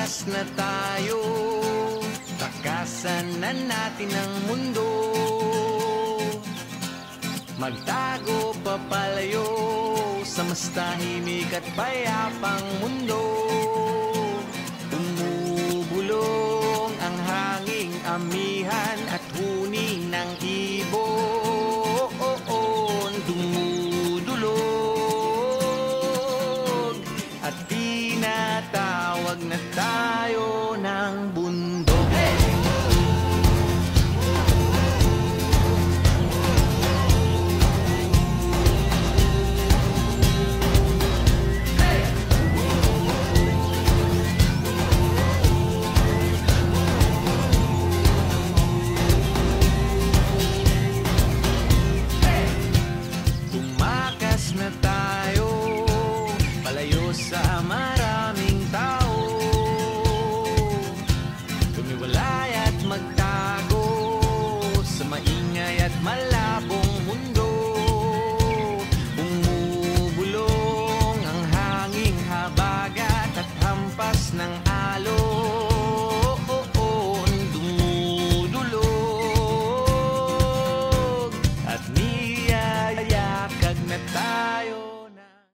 Lumabas na tayo, takasan na natin ang mundo. Magtago papalayo sa mas tahimik at payapang mundo. Umubulong ang hanging amihan at huni ng ibon.